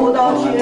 葡萄酒。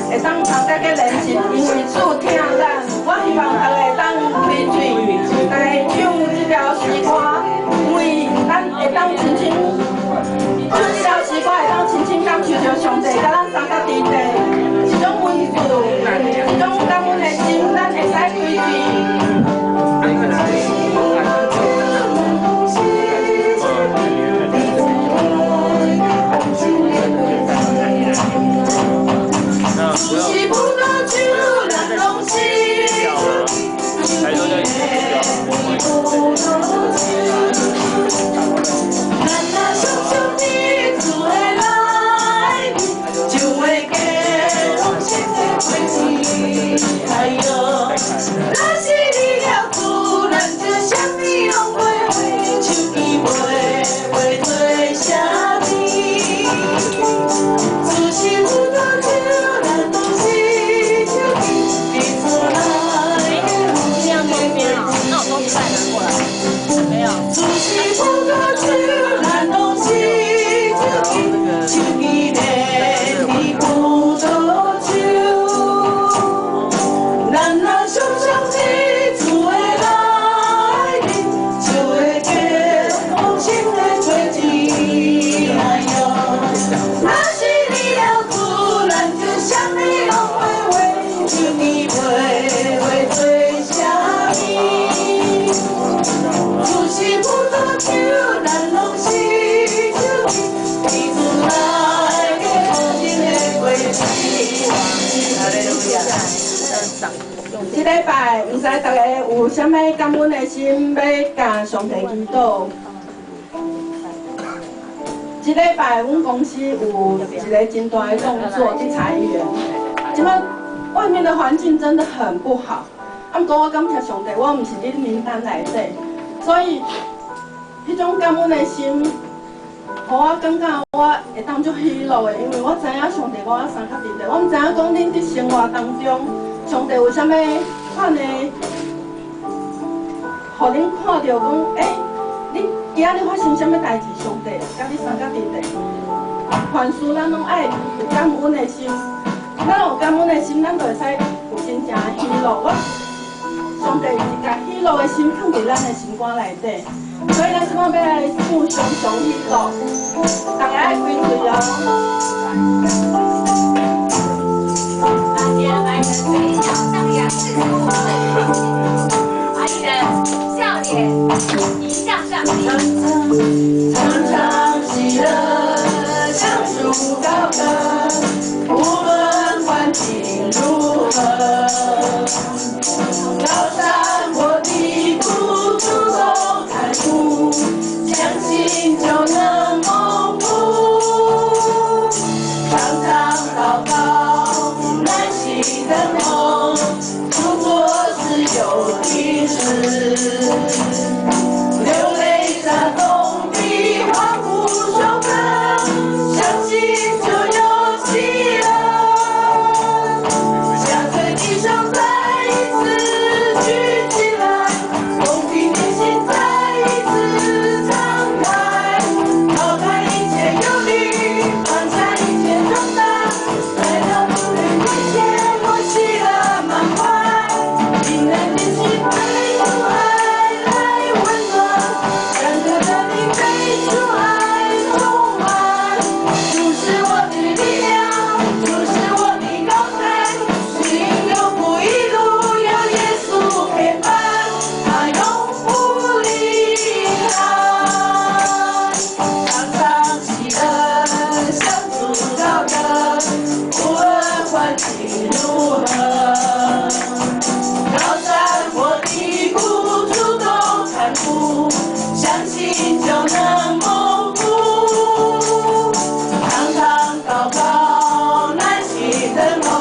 会当参加个练习，因为主听咱，我希望大家当开嘴，大家唱这条诗歌，因为咱会当亲像唱这条诗歌会当亲像感受着上帝甲咱三角地地，一种温度，一种感恩的心，咱会使开嘴。 是葡萄酒，咱拢是咱若常常你做伙来，就会加丰盛的果子。哎呦，若是你了主，咱就啥物拢袂为，手机袂做啥物。是葡萄酒。 没有。出是葡萄酒，咱拢是手机内的葡萄酒，咱若常常的做伙来，就会结丰盛的果子。哎呦，若是你了主，咱就啥物拢袂为，手机袂做啥物。 是葡萄酒，咱拢是酒，你自来的好心的果子。这礼拜唔知大家有啥物感恩的心要甲上帝祈祷。这礼拜阮公司有一个真大的动作去裁员，即摆外面的环境真的很不好。啊，不过我感谢上帝，我唔是伫名单内底。 所以，迄种感恩的心，我感觉我会当作喜乐的，因为我知影上帝我三较伫咧，我毋知影讲恁伫生活当中，上帝为虾米款的，互恁看到讲，恁今仔日发生啥物代志，上帝甲你三较伫咧，凡事咱拢爱有感恩的心，咱有感恩的心，咱就会使有真正的喜乐。上帝是甲喜乐的心放伫咱的心肝内底。 所以咱即摆要来唱上上喜乐，大家爱开嘴哦。那些白人嘴角上扬是什么？阿姨的笑脸迎向上帝。常常喜乐，享受高歌，无论环境如何，高山或低谷，主动看顾，相信就能蒙福。常常祷告，耐心等候，主做事有定时。 流泪洒动地，欢呼手歌，相信就有喜乐。下垂地上再一次举起来，公平的心再一次敞开，抛开一切忧虑，放下一切重担，来到主的面前，我喜乐满怀，平安的心被主爱来温暖。 让这的灵被主爱充满，主是我的力量，主是我的高台，行有不一路有耶稣陪伴，他永不离开。常常喜乐，向主高歌，无论环境如何，高山或低谷，主动看顾。 相信就能蒙福，常常祷告，耐心等候，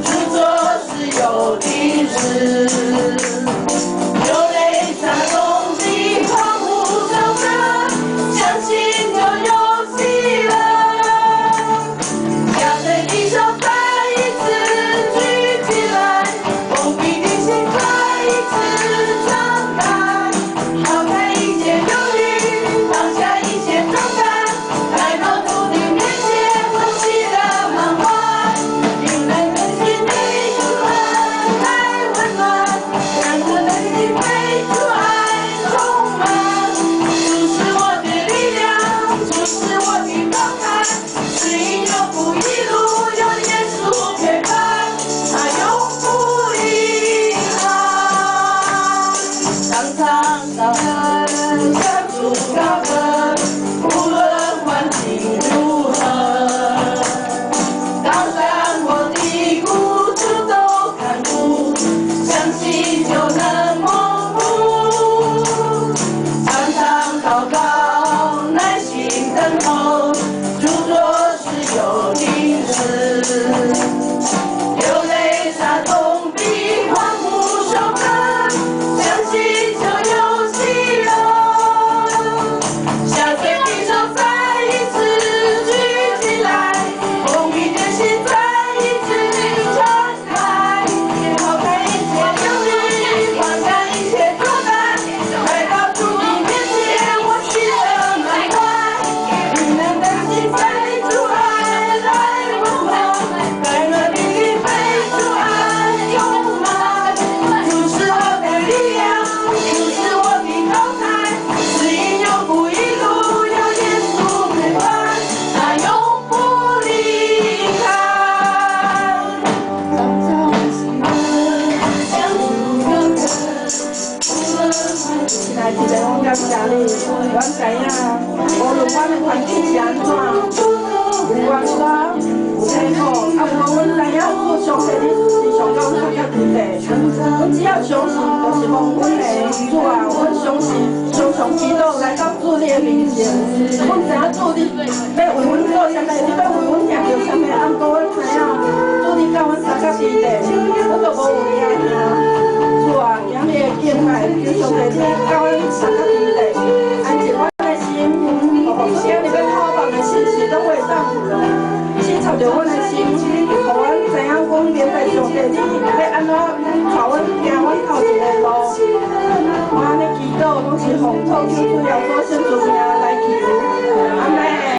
主做事有定时。流泪洒动地，欢呼手歌，相信就有喜乐。下垂地手再一次举起来，封闭的心再一次敞开，抛开。 放下一切重担，来到主的面前，我喜乐满怀。平安的心被主恩来温暖，让这内心被主爱充满。主是我的力量，主是我的高台，指引有不一路，有耶稣陪伴，他永不离开。常常祷告。 向主高歌，无论环境如何，高山或低谷，主都看顾，相信就能蒙福。常常祷告，耐心等候，主做事有定时。流泪洒动地，欢呼手歌，相信就有喜乐。 下垂地上再一次举起来，封闭的心再一次敞开，抛开一切忧虑，放下一切重担，来到主的面前，我喜乐满怀。平安的心被主爱来温暖，快乐的灵被主爱充满。主是我的力量，主是我的高台，指引有不一。 来，一个我感谢你，阮知影，无论阮的环境是安怎，有关沙，有辛苦，无阮知影主上帝你是上高三角地地，阮只要相信，就是蒙阮的主啊，阮相信，常常祈祷来到主你的面前，阮知影主你要为阮做啥物，你要为阮行着啥物，按过阮知影，主你教阮三角地地，我都无有你爱听。 主啊，今日的敬拜，求上帝你教阮三角地地，安静阮的心，互互相的要红透，就是要多先做命。